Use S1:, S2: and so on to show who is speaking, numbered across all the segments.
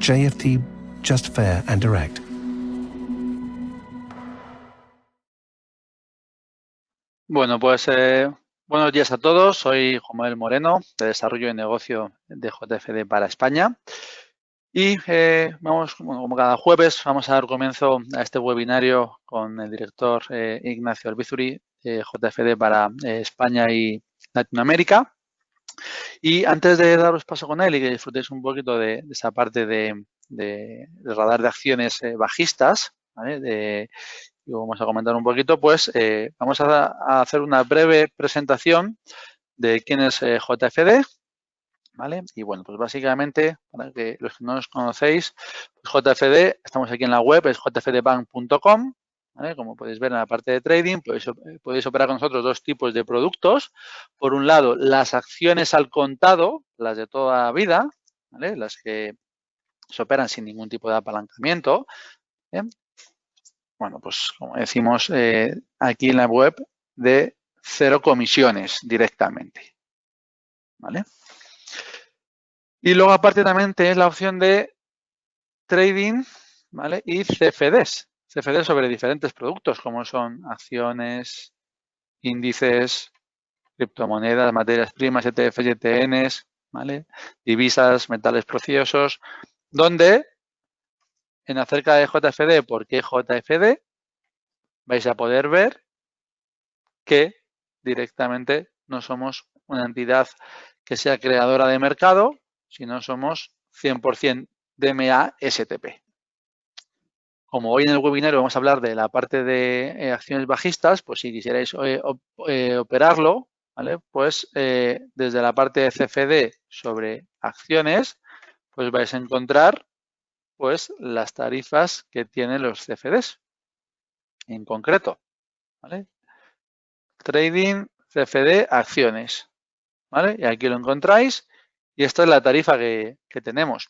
S1: JFT, just fair and direct.
S2: Bueno, pues buenos días a todos. Soy Juan Manuel Moreno, de Desarrollo de Negocio de JFD para España. Y vamos, bueno, como cada jueves, vamos a dar comienzo a este webinario con el director Ignacio Albizuri, JFD para España y Latinoamérica. Y antes de daros paso con él y que disfrutéis un poquito de esa parte de radar de acciones bajistas, ¿vale? Y vamos a comentar un poquito, pues vamos a hacer una breve presentación de quién es JFD, ¿vale? Y bueno, pues básicamente, para que los que no nos conocéis, pues JFD, estamos aquí en la web, es jfdbank.com, ¿vale? Como podéis ver en la parte de trading, podéis operar con nosotros dos tipos de productos. Por un lado, las acciones al contado, las de toda la vida, ¿vale? Las que se operan sin ningún tipo de apalancamiento, ¿bien? Bueno, pues como decimos aquí en la web, de 0 comisiones directamente, ¿vale? Y luego aparte también tenéis la opción de trading, ¿vale? Y CFDs. CFDs sobre diferentes productos como son acciones, índices, criptomonedas, materias primas, ETFs y ETNs, ¿vale? Divisas, metales preciosos, donde en acerca de JFD, ¿por qué JFD? Vais a poder ver que directamente no somos una entidad que sea creadora de mercado, sino somos 100% DMA STP. Como hoy en el webinario vamos a hablar de la parte de acciones bajistas, pues si quisierais operarlo, ¿vale? Pues desde la parte de CFD sobre acciones, pues vais a encontrar pues las tarifas que tienen los CFDs en concreto, ¿vale? Trading, CFD, acciones, ¿vale? Y aquí lo encontráis y esta es la tarifa que tenemos.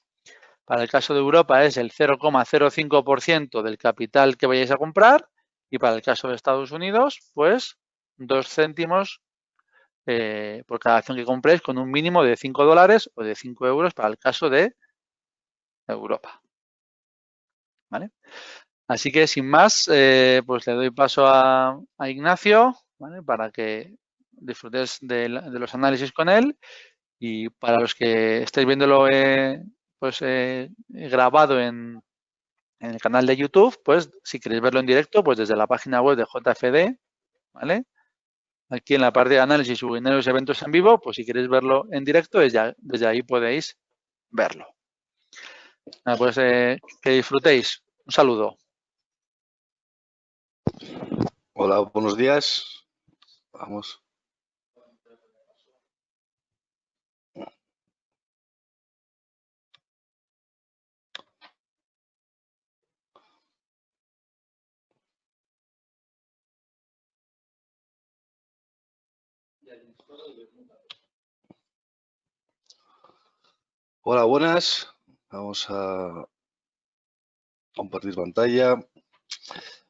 S2: Para el caso de Europa es el 0,05% del capital que vayáis a comprar y para el caso de Estados Unidos, pues 2 céntimos por cada acción que compréis con un mínimo de $5 o de 5 euros para el caso de Europa, ¿vale? Así que sin más, pues le doy paso a Ignacio, ¿vale? Para que disfrutéis de los análisis con él y para los que estéis viéndolo grabado en el canal de YouTube, pues si queréis verlo en directo, pues desde la página web de JFD, ¿vale? Aquí en la parte de análisis, webinarios y eventos en vivo, pues si queréis verlo en directo, desde ahí podéis verlo. Pues que disfrutéis. Un saludo.
S3: Hola, buenos días. Vamos. Hola, buenas. Vamos a compartir pantalla.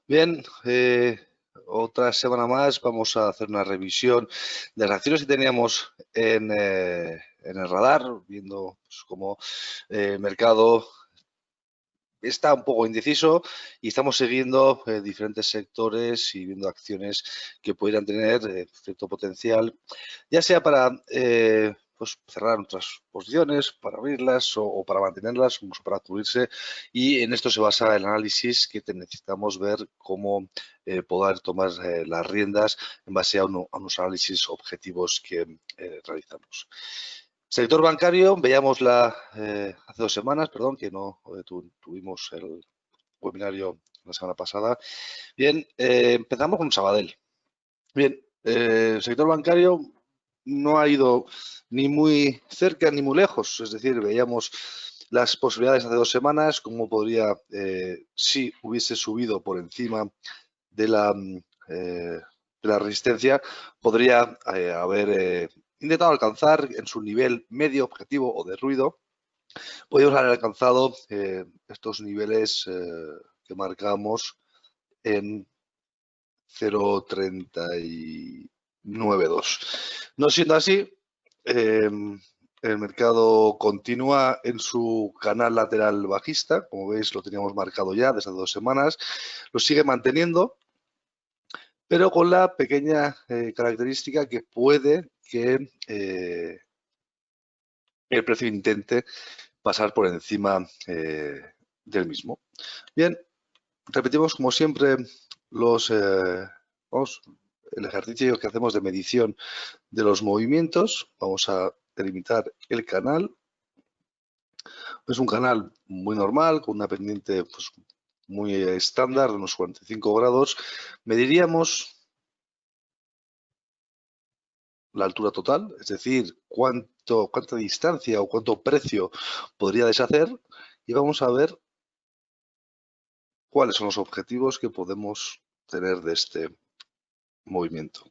S3: Bien, otra semana más vamos a hacer una revisión de las acciones que teníamos en el radar, viendo pues, cómo el mercado está un poco indeciso y estamos siguiendo diferentes sectores y viendo acciones que pudieran tener cierto potencial, ya sea para pues cerrar nuestras posiciones, para abrirlas o para mantenerlas, incluso para cubrirse. Y en esto se basa el análisis que necesitamos ver cómo poder tomar las riendas en base a unos análisis objetivos que realizamos. Sector bancario, veíamos hace 2 semanas, perdón, que no tuvimos el webinario la semana pasada. Bien, empezamos con Sabadell. Bien, el sector bancario no ha ido ni muy cerca ni muy lejos, es decir, veíamos las posibilidades hace 2 semanas, cómo podría, si hubiese subido por encima de la resistencia, podría haber intentado alcanzar en su nivel medio objetivo o de ruido. Podríamos haber alcanzado estos niveles que marcamos en 0,392. No siendo así, El mercado continúa en su canal lateral bajista, como veis lo teníamos marcado ya desde hace 2 semanas, lo sigue manteniendo, pero con la pequeña característica que puede que el precio intente pasar por encima del mismo. Bien, repetimos como siempre el ejercicio que hacemos de medición de los movimientos. Vamos a delimitar el canal. Es un canal muy normal, con una pendiente pues, muy estándar, de unos 45 grados. Mediríamos la altura total, es decir, cuánta distancia o cuánto precio podría deshacer, y vamos a ver cuáles son los objetivos que podemos tener de este movimiento.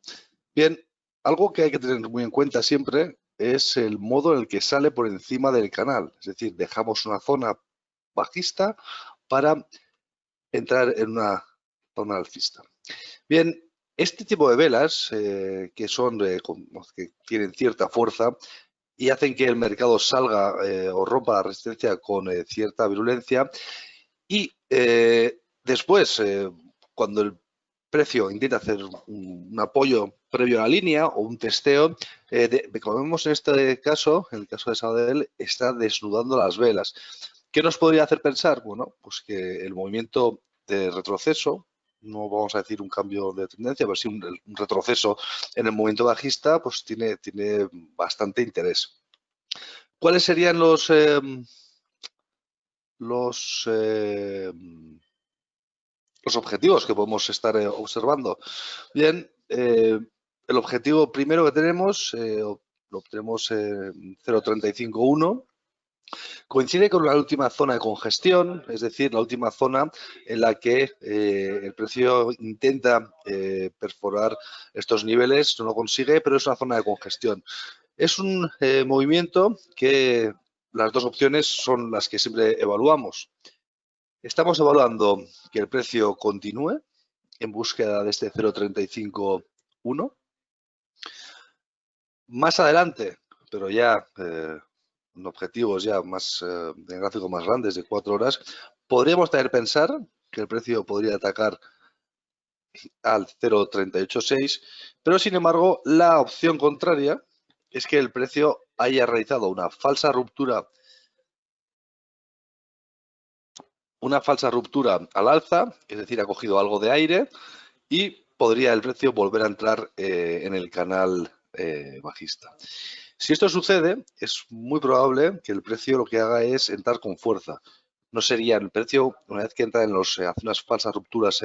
S3: Bien, algo que hay que tener muy en cuenta siempre es el modo en el que sale por encima del canal, es decir, dejamos una zona bajista para entrar en una zona alcista. Bien, este tipo de velas que tienen cierta fuerza y hacen que el mercado salga o rompa la resistencia con cierta virulencia, y después, cuando el precio intenta hacer un apoyo previo a la línea o un testeo, como vemos en este caso, en el caso de Sabadell, está desnudando las velas. ¿Qué nos podría hacer pensar? Bueno, pues que el movimiento de retroceso, no vamos a decir un cambio de tendencia, pero sí un retroceso en el movimiento bajista, pues tiene bastante interés. ¿Cuáles serían los objetivos que podemos estar observando? Bien, el objetivo primero que tenemos, lo obtenemos en 0.351. Coincide con la última zona de congestión, es decir, la última zona en la que el precio intenta perforar estos niveles, no lo consigue, pero es una zona de congestión. Es un movimiento que las dos opciones son las que siempre evaluamos. Estamos evaluando que el precio continúe en búsqueda de este 0.351. Más adelante, pero ya en objetivos ya más en gráficos más grandes de 4 horas, podríamos también pensar que el precio podría atacar al 0.386, pero sin embargo la opción contraria es que el precio haya realizado una falsa ruptura al alza, es decir, ha cogido algo de aire y podría el precio volver a entrar en el canal bajista. Si esto sucede, es muy probable que el precio lo que haga es entrar con fuerza. No sería el precio, una vez que entra en hace unas falsas rupturas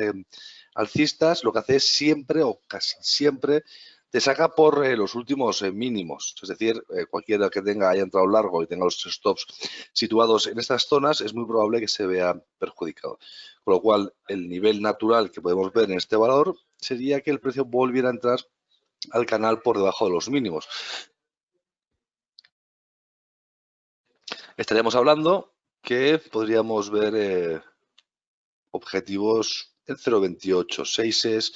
S3: alcistas, lo que hace es siempre o casi siempre te saca por los últimos mínimos. Es decir, cualquiera que haya entrado largo y tenga los stops situados en estas zonas, es muy probable que se vea perjudicado. Con lo cual, el nivel natural que podemos ver en este valor sería que el precio volviera a entrar al canal por debajo de los mínimos. Estaríamos hablando que podríamos ver objetivos en 0.28, 6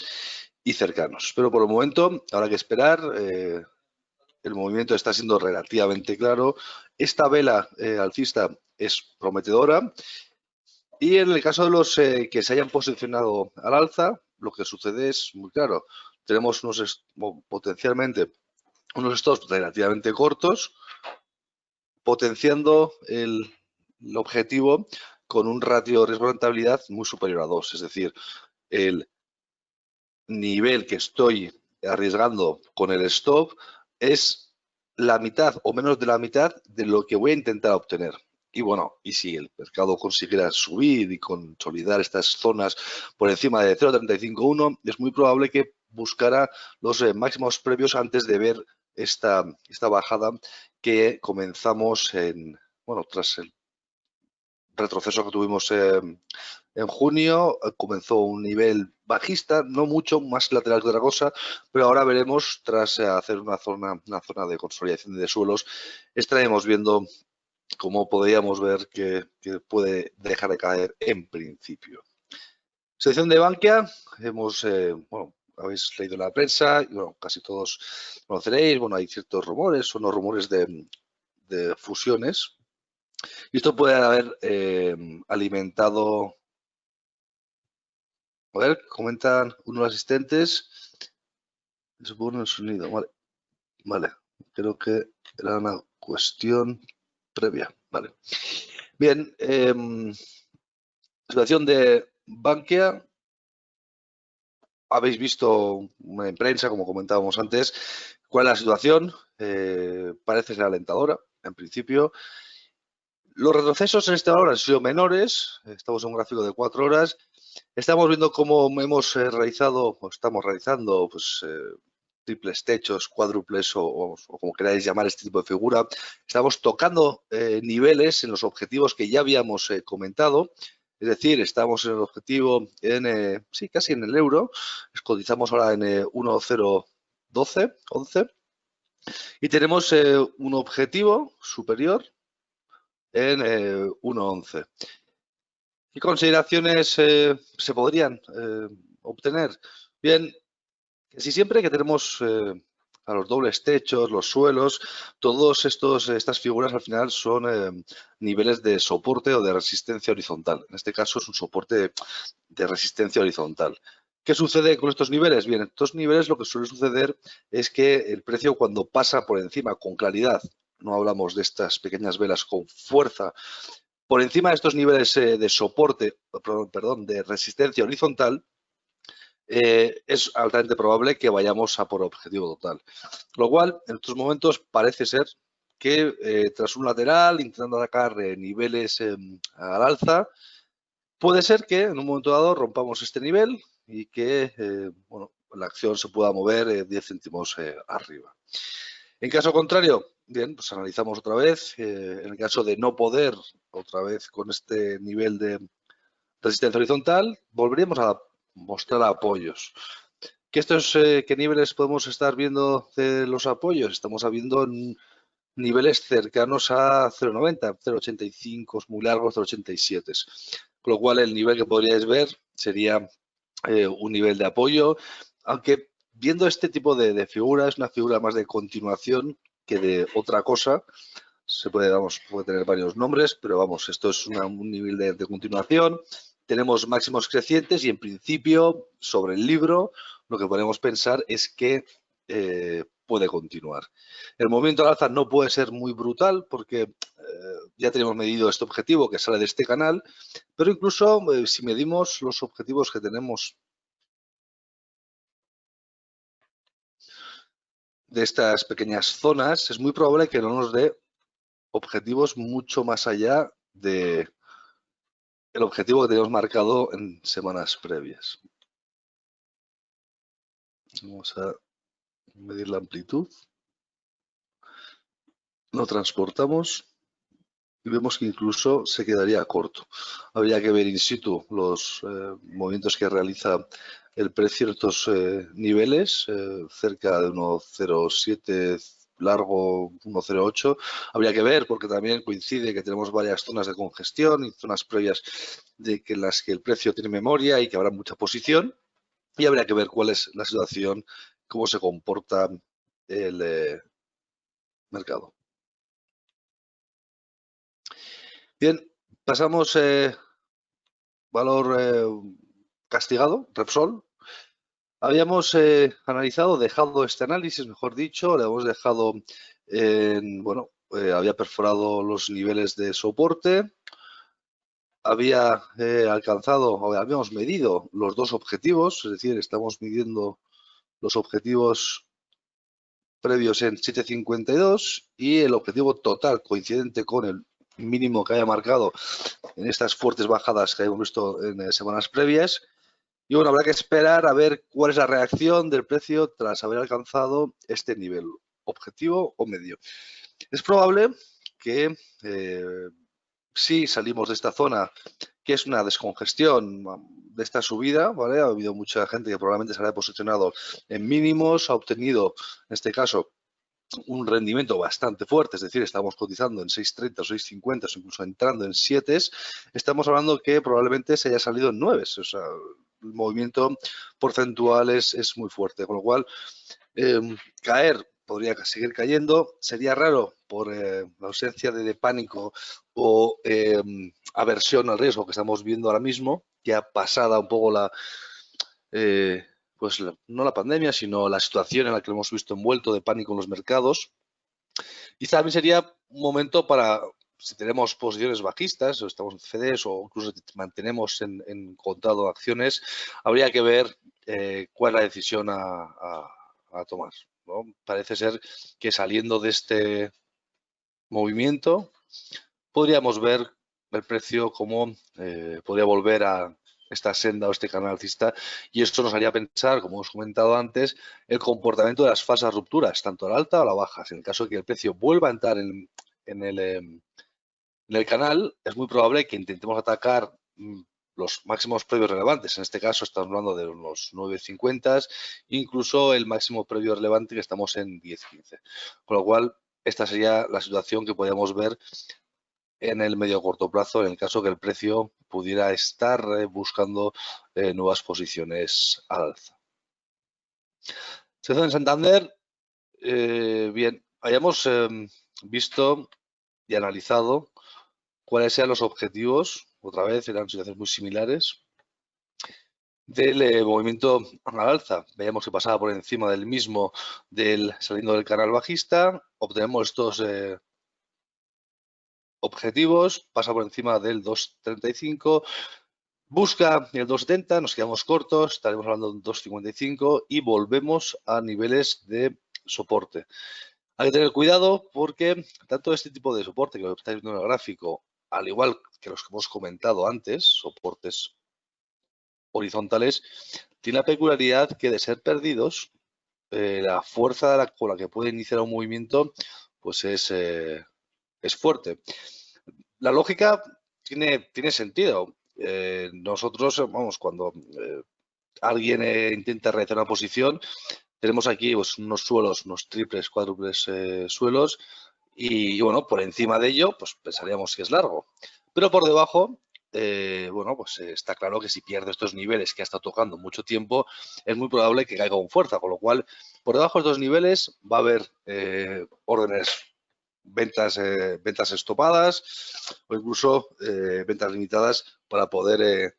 S3: y cercanos. Pero por el momento habrá que esperar. El movimiento está siendo relativamente claro. Esta vela alcista es prometedora. Y en el caso de los que se hayan posicionado al alza, lo que sucede es muy claro. Tenemos potencialmente unos stops relativamente cortos, potenciando el objetivo con un ratio riesgo-rentabilidad muy superior a 2. Es decir, el nivel que estoy arriesgando con el stop es la mitad o menos de la mitad de lo que voy a intentar obtener. Y bueno, y si el mercado consiguiera subir y consolidar estas zonas por encima de 0.351, es muy probable que buscara los máximos previos antes de ver esta bajada que comenzamos tras el retroceso que tuvimos en junio. Comenzó un nivel bajista, no mucho, más lateral que otra cosa, pero ahora veremos, tras hacer una zona de consolidación de suelos, estaremos viendo cómo podríamos ver que puede dejar de caer en principio. Sección de Bankia, habéis leído la prensa y casi todos conoceréis, hay ciertos rumores, son los rumores de de fusiones. Y esto puede haber alimentado. A ver, comentan unos asistentes. Se pone el sonido. Vale. Creo que era una cuestión previa. Vale. Bien. Situación de Bankia. Habéis visto en prensa, como comentábamos antes, cuál es la situación. Parece ser alentadora, en principio. Los retrocesos en este valor han sido menores. Estamos en un gráfico de 4 horas. Estamos viendo cómo hemos realizado, o estamos realizando, pues, triples techos, cuádruples o como queráis llamar este tipo de figura. Estamos tocando niveles en los objetivos que ya habíamos comentado. Es decir, estamos en el objetivo sí, casi en el euro. Cotizamos ahora en 1,012, 11. Y tenemos un objetivo superior en 1,11. ¿Qué consideraciones se podrían obtener? Bien, casi siempre que tenemos a los dobles techos, los suelos, todas estas figuras al final son niveles de soporte o de resistencia horizontal. En este caso es un soporte de resistencia horizontal. ¿Qué sucede con estos niveles? Bien, estos niveles lo que suele suceder es que el precio cuando pasa por encima con claridad, no hablamos de estas pequeñas velas con fuerza, por encima de estos niveles de soporte, perdón, de resistencia horizontal, es altamente probable que vayamos a por objetivo total. Lo cual, en estos momentos, parece ser que tras un lateral, intentando atacar niveles al alza, puede ser que en un momento dado rompamos este nivel y que bueno, la acción se pueda mover 10 céntimos arriba. En caso contrario, bien, pues analizamos otra vez. En el caso de no poder, otra vez con este nivel de resistencia horizontal, volveríamos a mostrar apoyos. ¿Qué niveles podemos estar viendo de los apoyos? Estamos viendo niveles cercanos a 0,90, 0,85 muy largos, 0,87. Con lo cual el nivel que podríais ver sería un nivel de apoyo, aunque viendo este tipo de figura, es una figura más de continuación que de otra cosa. Puede tener varios nombres, pero vamos, esto es un nivel de continuación. Tenemos máximos crecientes y en principio sobre el libro lo que podemos pensar es que puede continuar. El movimiento al alza no puede ser muy brutal porque ya tenemos medido este objetivo que sale de este canal, pero incluso si medimos los objetivos que tenemos de estas pequeñas zonas, es muy probable que no nos dé objetivos mucho más allá de el objetivo que teníamos marcado en semanas previas. Vamos a medir la amplitud. Lo transportamos y vemos que incluso se quedaría corto. Habría que ver in situ los movimientos que realiza el precio en estos niveles, cerca de 1,07 largo, 1,08. Habría que ver porque también coincide que tenemos varias zonas de congestión y zonas previas de que en las que el precio tiene memoria y que habrá mucha posición. Y habría que ver cuál es la situación, cómo se comporta el mercado. Bien, pasamos valor castigado, Repsol. Habíamos analizado, dejado este análisis, mejor dicho, le hemos dejado bueno, había perforado los niveles de soporte, había alcanzado, o habíamos medido los dos objetivos, es decir, estamos midiendo los objetivos previos en 7,52 y el objetivo total coincidente con el mínimo que haya marcado en estas fuertes bajadas que hemos visto en semanas previas. Y bueno, habrá que esperar a ver cuál es la reacción del precio tras haber alcanzado este nivel, objetivo o medio. Es probable que si salimos de esta zona, que es una descongestión de esta subida, ¿vale? Ha habido mucha gente que probablemente se habrá posicionado en mínimos, ha obtenido, en este caso, un rendimiento bastante fuerte, es decir, estamos cotizando en 6,30 o 6,50 o incluso entrando en 7, estamos hablando que probablemente se haya salido en 9, o sea, el movimiento porcentual es muy fuerte, con lo cual caer podría seguir cayendo. Sería raro por la ausencia de pánico o aversión al riesgo que estamos viendo ahora mismo, ya pasada un poco no la pandemia, sino la situación en la que hemos visto envuelto de pánico en los mercados. Y también sería un momento para, si tenemos posiciones bajistas, o estamos en CDS o incluso mantenemos en contado acciones, habría que ver cuál es la decisión a tomar, ¿no? Parece ser que saliendo de este movimiento podríamos ver el precio como podría volver a esta senda o este canal alcista, y esto nos haría pensar, como hemos comentado antes, el comportamiento de las falsas rupturas, tanto a la alta o a la baja. En el caso de que el precio vuelva a entrar en el canal, es muy probable que intentemos atacar los máximos previos relevantes. En este caso estamos hablando de unos 9.50, incluso el máximo previo relevante que estamos en 10.15. Con lo cual, esta sería la situación que podríamos ver en el medio corto plazo, en el caso que el precio pudiera estar buscando nuevas posiciones al alza. Situación en Santander, bien, hayamos visto y analizado cuáles sean los objetivos, otra vez eran situaciones muy similares, del movimiento al alza. Veíamos que pasaba por encima del mismo saliendo del canal bajista, obtenemos estos objetivos, pasa por encima del 2.35, busca el 2.70, nos quedamos cortos, estaremos hablando de un 2.55 y volvemos a niveles de soporte. Hay que tener cuidado porque tanto este tipo de soporte que lo estáis viendo en el gráfico, al igual que los que hemos comentado antes, soportes horizontales, tiene la peculiaridad que de ser perdidos, la fuerza con la que puede iniciar un movimiento pues es fuerte. La lógica tiene sentido. Nosotros, vamos, cuando alguien intenta realizar una posición, tenemos aquí pues, unos suelos, unos triples, cuádruples suelos y, bueno, por encima de ello, pues pensaríamos que es largo. Pero por debajo, bueno, pues está claro que si pierde estos niveles que ha estado tocando mucho tiempo, es muy probable que caiga con fuerza, con lo cual, por debajo de estos niveles va a haber órdenes ventas estopadas o incluso ventas limitadas para poder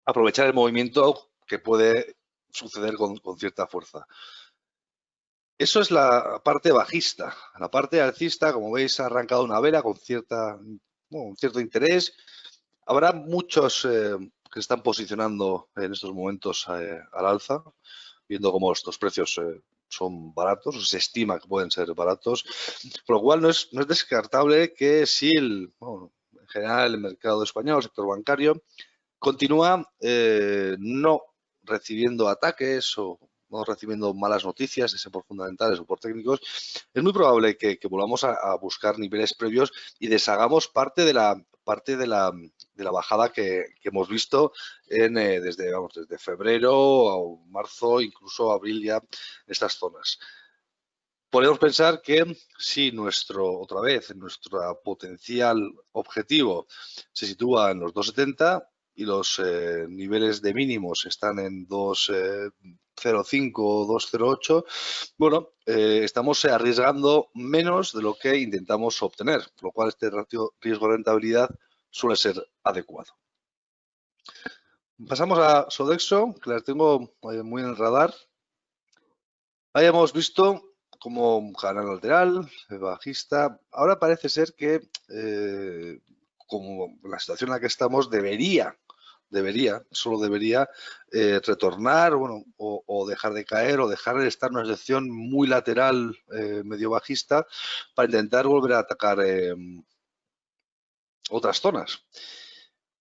S3: aprovechar el movimiento que puede suceder con cierta fuerza. Eso es la parte bajista. La parte alcista, como veis, ha arrancado una vela con cierto interés. Habrá muchos que se están posicionando en estos momentos al alza, viendo cómo estos precios son baratos, o se estima que pueden ser baratos, por lo cual no es descartable que si en general el mercado español, el sector bancario, continúa no recibiendo ataques o no recibiendo malas noticias, ese por fundamentales o por técnicos, es muy probable que volvamos a buscar niveles previos y deshagamos parte de la bajada que hemos visto desde febrero a marzo, incluso abril ya, en estas zonas. Podemos pensar que si nuestro potencial objetivo se sitúa en los 2.70 y los niveles de mínimos están en 2.05 o 2.08, bueno, estamos arriesgando menos de lo que intentamos obtener, por lo cual este ratio riesgo-rentabilidad suele ser adecuado. Pasamos a Sodexo, que las tengo muy en el radar. Hayamos visto como un canal lateral, bajista. Ahora parece ser que, como la situación en la que estamos, solo debería retornar, bueno, o dejar de caer o dejar de estar en una sección muy lateral, medio bajista, para intentar volver a atacar otras zonas.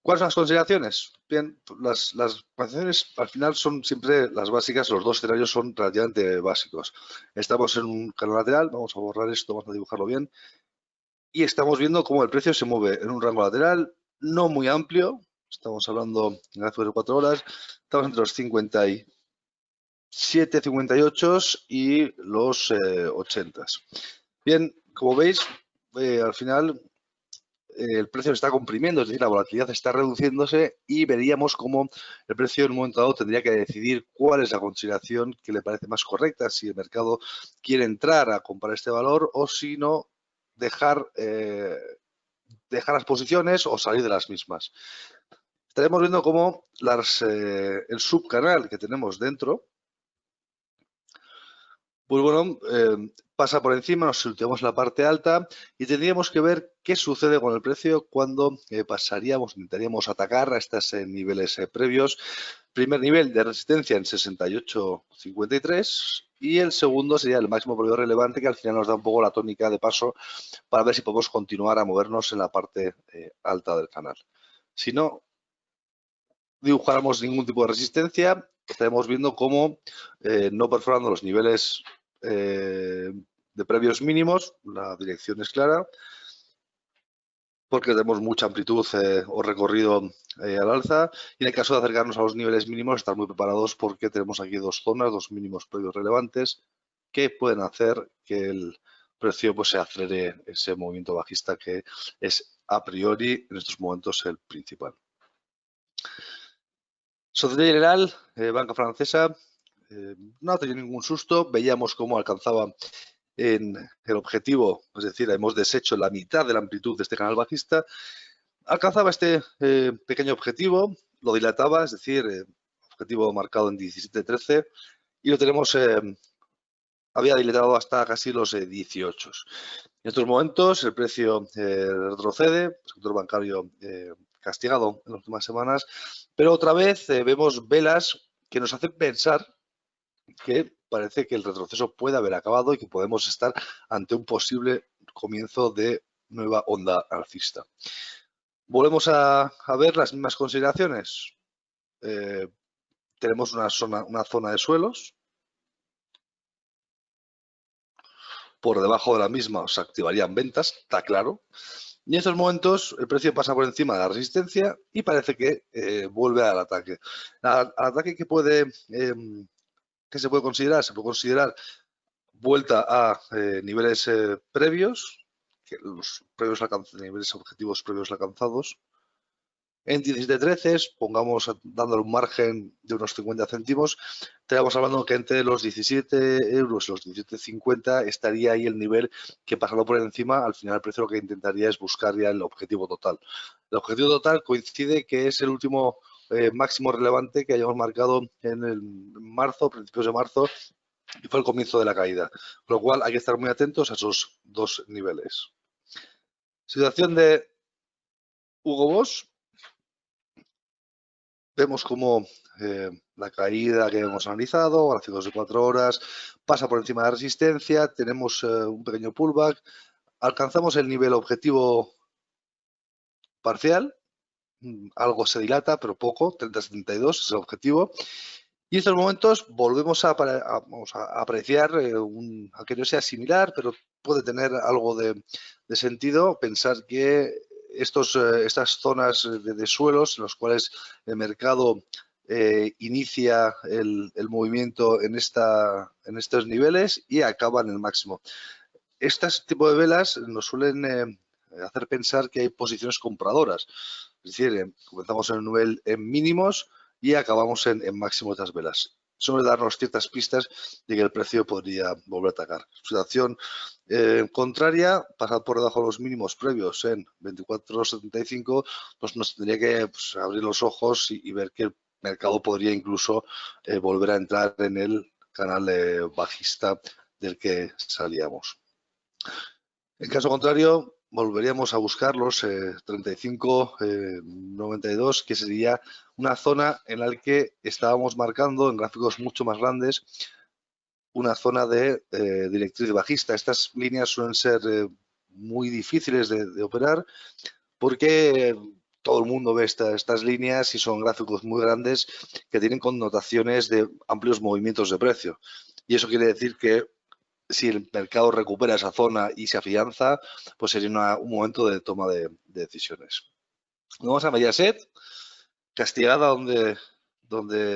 S3: ¿Cuáles son las consideraciones? Bien, las consideraciones al final son siempre las básicas, los dos escenarios son relativamente básicos. Estamos en un canal lateral, vamos a borrar esto, vamos a dibujarlo bien, y estamos viendo cómo el precio se mueve en un rango lateral no muy amplio, estamos hablando en gráficos de 4 horas, estamos entre los 57, 58 y los 80. Bien, como veis, al final el precio se está comprimiendo, es decir, la volatilidad está reduciéndose y veríamos cómo el precio en un momento dado tendría que decidir cuál es la consideración que le parece más correcta, si el mercado quiere entrar a comprar este valor o si no, dejar las posiciones o salir de las mismas. Estaremos viendo cómo el subcanal que tenemos dentro, pues bueno, pasa por encima, nos situamos en la parte alta y tendríamos que ver qué sucede con el precio cuando intentaríamos atacar a estos niveles previos. Primer nivel de resistencia en 68,53 y el segundo sería el máximo previo relevante, que al final nos da un poco la tónica de paso para ver si podemos continuar a movernos en la parte alta del canal. Si no dibujáramos ningún tipo de resistencia, estaremos viendo cómo no perforando los niveles de previos mínimos, la dirección es clara, porque tenemos mucha amplitud o recorrido al alza, y en el caso de acercarnos a los niveles mínimos, estar muy preparados porque tenemos aquí dos zonas, dos mínimos previos relevantes, que pueden hacer que el precio pues, se acelere ese movimiento bajista que es a priori en estos momentos el principal. Société Générale, banca francesa, no ha tenido ningún susto, veíamos cómo alcanzaba en el objetivo, es decir, hemos deshecho la mitad de la amplitud de este canal bajista, alcanzaba este pequeño objetivo, lo dilataba, es decir, objetivo marcado en 17.13 y lo tenemos, había dilatado hasta casi los 18. En estos momentos el precio retrocede, el sector bancario castigado en las últimas semanas, pero otra vez vemos velas que nos hacen pensar que parece que el retroceso puede haber acabado y que podemos estar ante un posible comienzo de nueva onda alcista. Volvemos a ver las mismas consideraciones. Tenemos una zona de suelos. Por debajo de la misma se activarían ventas, está claro. Y en estos momentos el precio pasa por encima de la resistencia y parece que vuelve al ataque. Al ataque que se puede considerar? Se puede considerar vuelta a niveles previos, niveles objetivos previos alcanzados. En 17.13, pongamos dándole un margen de unos 50 céntimos, estaríamos hablando que entre los 17 euros y los 17,50 estaría ahí el nivel que, pasando por encima, al final el precio lo que intentaría es buscar ya el objetivo total. El objetivo total coincide que es el último máximo relevante que hayamos marcado en el marzo, principios de marzo, y fue el comienzo de la caída. Con lo cual hay que estar muy atentos a esos dos niveles. Situación de Hugo Boss. Vemos como la caída que hemos analizado, gráficos de 4 horas, pasa por encima de la resistencia, tenemos un pequeño pullback, alcanzamos el nivel objetivo parcial, algo se dilata, pero poco, 30.72 es el objetivo. Y en estos momentos volvemos a apreciar, aunque no sea similar, pero puede tener algo de sentido pensar que estas zonas de suelos en los cuales el mercado inicia el movimiento en estos niveles y acaba en el máximo. Este tipo de velas nos suelen hacer pensar que hay posiciones compradoras. Es decir, comenzamos en un nivel en mínimos y acabamos en máximos de las velas. Suele darnos ciertas pistas de que el precio podría volver a atacar. Situación contraria, pasar por debajo de los mínimos previos en 24,75, pues nos tendría que abrir los ojos y ver que el mercado podría incluso volver a entrar en el canal bajista del que salíamos. En caso contrario, volveríamos a buscar los 35,92, que sería una zona en la que estábamos marcando en gráficos mucho más grandes una zona de directriz bajista. Estas líneas suelen ser muy difíciles de operar porque todo el mundo ve estas líneas y son gráficos muy grandes que tienen connotaciones de amplios movimientos de precio. Y eso quiere decir que si el mercado recupera esa zona y se afianza, pues sería un momento de toma de decisiones. Vamos a Mediaset, castigada donde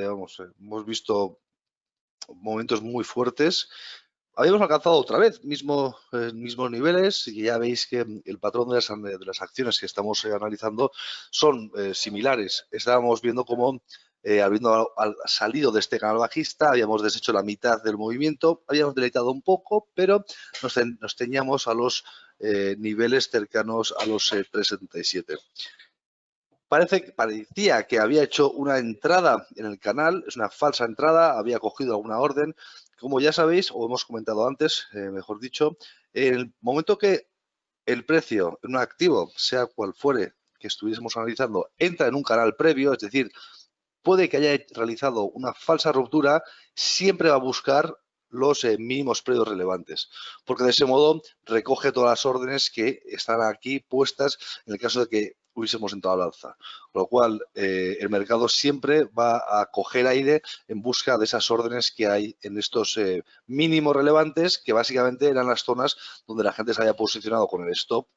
S3: vamos, hemos visto momentos muy fuertes. habíamos alcanzado otra vez mismos niveles y ya veis que el patrón de las acciones que estamos analizando son similares. Estábamos viendo cómo, habiendo salido de este canal bajista, habíamos deshecho la mitad del movimiento, habíamos deleitado un poco, pero nos teníamos a los niveles cercanos a los 3,77. Parecía que había hecho una entrada en el canal, es una falsa entrada, había cogido alguna orden. Como ya sabéis, o hemos comentado antes, mejor dicho, en el momento que el precio en un activo, sea cual fuere que estuviésemos analizando, entra en un canal previo, es decir, puede que haya realizado una falsa ruptura, siempre va a buscar los mínimos previos relevantes, porque de ese modo recoge todas las órdenes que están aquí puestas en el caso de que hubiésemos entrado al alza. Con lo cual, el mercado siempre va a coger aire en busca de esas órdenes que hay en estos mínimos relevantes, que básicamente eran las zonas donde la gente se había posicionado con el stop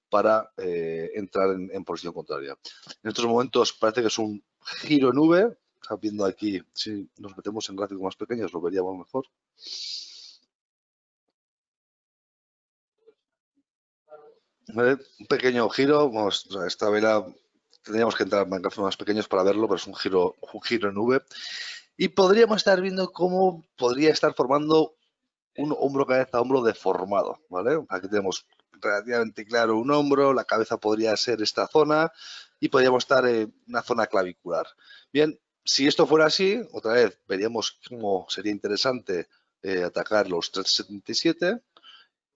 S3: para entrar en posición contraria. En estos momentos parece que es un giro en V. Estamos viendo aquí, si nos metemos en gráficos más pequeños lo veríamos mejor. ¿Vale? Un pequeño giro, esta vela tendríamos que entrar en gráficos más pequeños para verlo, pero es un giro en V. Y podríamos estar viendo cómo podría estar formando un hombro cabeza a hombro deformado, ¿vale? Aquí tenemos relativamente claro un hombro, la cabeza podría ser esta zona y podríamos estar en una zona clavicular. Bien, si esto fuera así, otra vez veríamos cómo sería interesante atacar los 3,77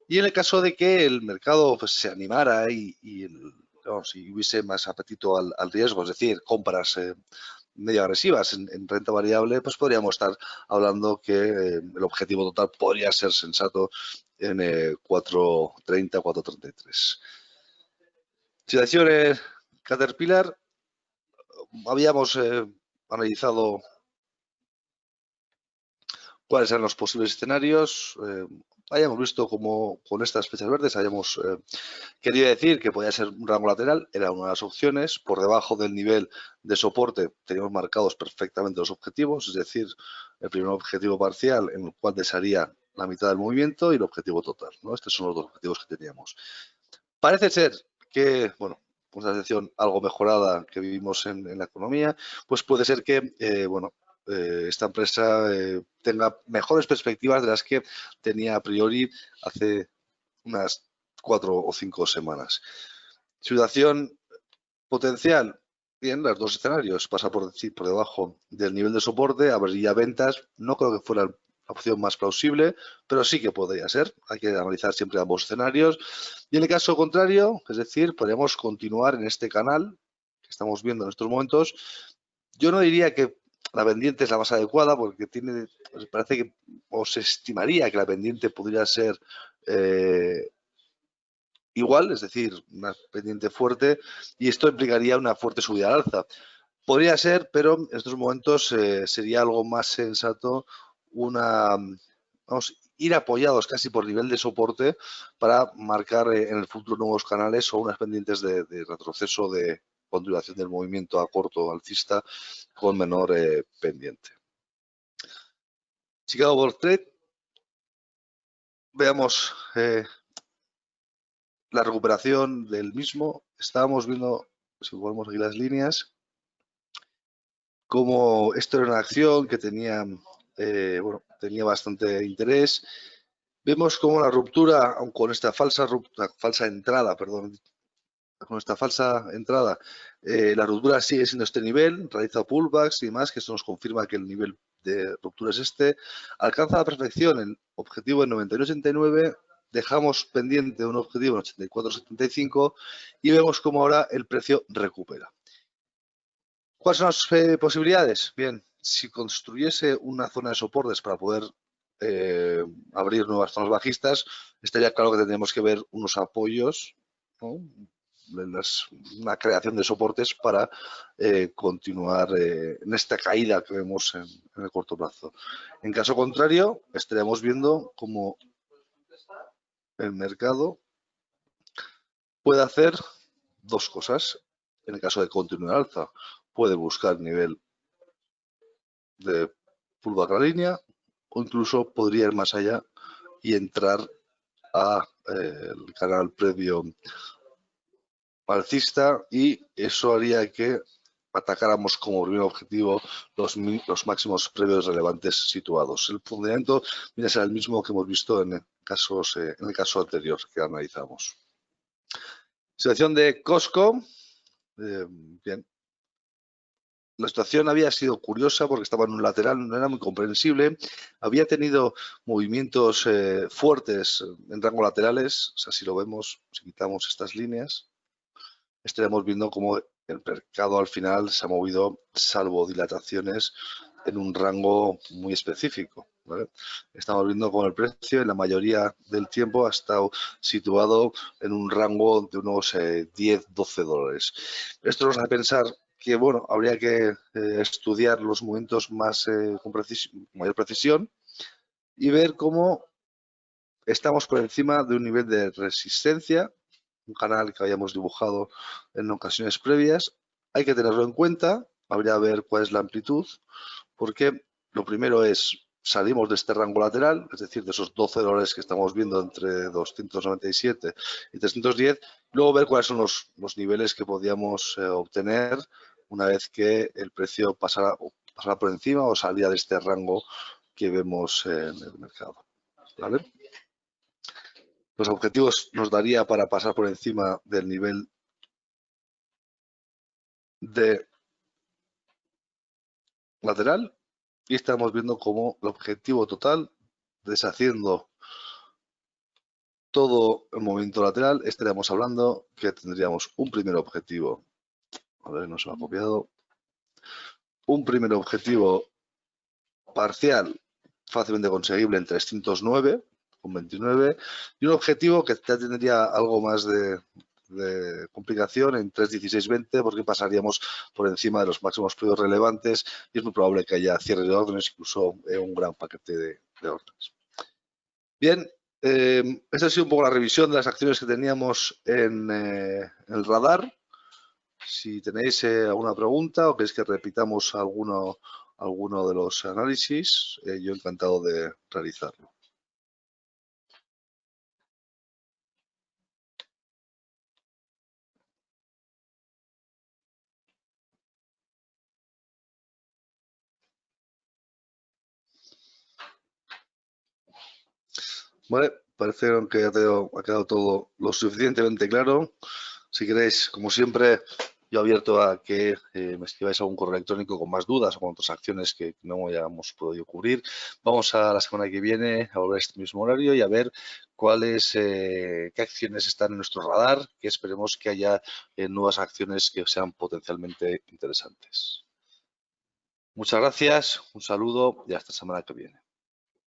S3: y en el caso de que el mercado pues, se animara y hubiese más apetito al riesgo, es decir, compras medio agresivas en renta variable, pues podríamos estar hablando que el objetivo total podría ser sensato en 4,30, 4,33. Situación Caterpillar, habíamos analizado cuáles eran los posibles escenarios. Hayamos visto como con estas flechas verdes hayamos querido decir que podía ser un rango lateral, era una de las opciones. Por debajo del nivel de soporte teníamos marcados perfectamente los objetivos, es decir, el primer objetivo parcial en el cual desharía la mitad del movimiento y el objetivo total, ¿no? Estos son los dos objetivos que teníamos. Parece ser que, bueno, una situación algo mejorada que vivimos en la economía, pues puede ser que, esta empresa tenga mejores perspectivas de las que tenía a priori hace unas 4 o 5 semanas. Situación potencial, bien, los dos escenarios, pasa por debajo del nivel de soporte, abriría ventas, no creo que fuera la opción más plausible, pero sí que podría ser, hay que analizar siempre ambos escenarios. Y en el caso contrario, es decir, podríamos continuar en este canal que estamos viendo en estos momentos. Yo no diría que la pendiente es la más adecuada porque parece que, o se estimaría que la pendiente podría ser igual, es decir, una pendiente fuerte, y esto implicaría una fuerte subida al alza. Podría ser, pero en estos momentos sería algo más sensato ir apoyados casi por nivel de soporte para marcar en el futuro nuevos canales o unas pendientes de retroceso de continuación del movimiento a corto alcista con menor pendiente. Chicago Board Trade, veamos la recuperación del mismo. Estábamos viendo, si volvemos aquí las líneas, como esto era una acción que tenía, tenía bastante interés. Vemos como la ruptura, aun con esta falsa entrada, la ruptura sigue siendo este nivel, realiza pullbacks y demás, que esto nos confirma que el nivel de ruptura es este. Alcanza la perfección el objetivo en 91,89, dejamos pendiente un objetivo en 84,75 y vemos como ahora el precio recupera. ¿Cuáles son las posibilidades? Bien, si construyese una zona de soportes para poder abrir nuevas zonas bajistas, estaría claro que tendríamos que ver unos apoyos, ¿no? Una creación de soportes para continuar en esta caída que vemos en el corto plazo. En caso contrario, estaríamos viendo cómo el mercado puede hacer dos cosas. En el caso de continuar alza, puede buscar nivel de pullback a la línea o incluso podría ir más allá y entrar a el canal previo alcista, y eso haría que atacáramos como primer objetivo los máximos previos relevantes situados. El funcionamiento viene a ser el mismo que hemos visto en el caso anterior que analizamos. Situación de Costco. Bien. La situación había sido curiosa porque estaba en un lateral, no era muy comprensible. Había tenido movimientos fuertes en rango laterales. O sea, si lo vemos, si quitamos estas líneas, estaremos viendo cómo el mercado al final se ha movido, salvo dilataciones, en un rango muy específico, ¿vale? Estamos viendo cómo el precio en la mayoría del tiempo ha estado situado en un rango de unos 10-12 dólares. Esto nos hace pensar que, bueno, habría que estudiar los movimientos más con mayor precisión y ver cómo estamos por encima de un nivel de resistencia, un canal que habíamos dibujado en ocasiones previas. Hay que tenerlo en cuenta, habría que ver cuál es la amplitud, porque lo primero es salimos de este rango lateral, es decir, de esos 12 dólares que estamos viendo entre 297 y 310, luego ver cuáles son los niveles que podíamos obtener una vez que el precio pasara por encima o salía de este rango que vemos en el mercado, ¿vale? Los objetivos nos daría para pasar por encima del nivel de lateral, y estamos viendo como el objetivo total, deshaciendo todo el movimiento lateral, estaríamos hablando que tendríamos un primer objetivo, a ver, no se me ha copiado, un primer objetivo parcial fácilmente conseguible en 309,29 y un objetivo que ya tendría algo más de complicación en 3.1620, porque pasaríamos por encima de los máximos precios relevantes y es muy probable que haya cierre de órdenes, incluso un gran paquete de órdenes. Bien, esta ha sido un poco la revisión de las acciones que teníamos en el radar. Si tenéis alguna pregunta o queréis que repitamos alguno de los análisis, yo encantado de realizarlo. Vale, parece que ha quedado todo lo suficientemente claro. Si queréis, como siempre, yo abierto a que me escribáis algún correo electrónico con más dudas o con otras acciones que no hayamos podido cubrir. Vamos a la semana que viene a volver a este mismo horario y a ver qué acciones están en nuestro radar, que esperemos que haya nuevas acciones que sean potencialmente interesantes. Muchas gracias, un saludo y hasta la semana que viene.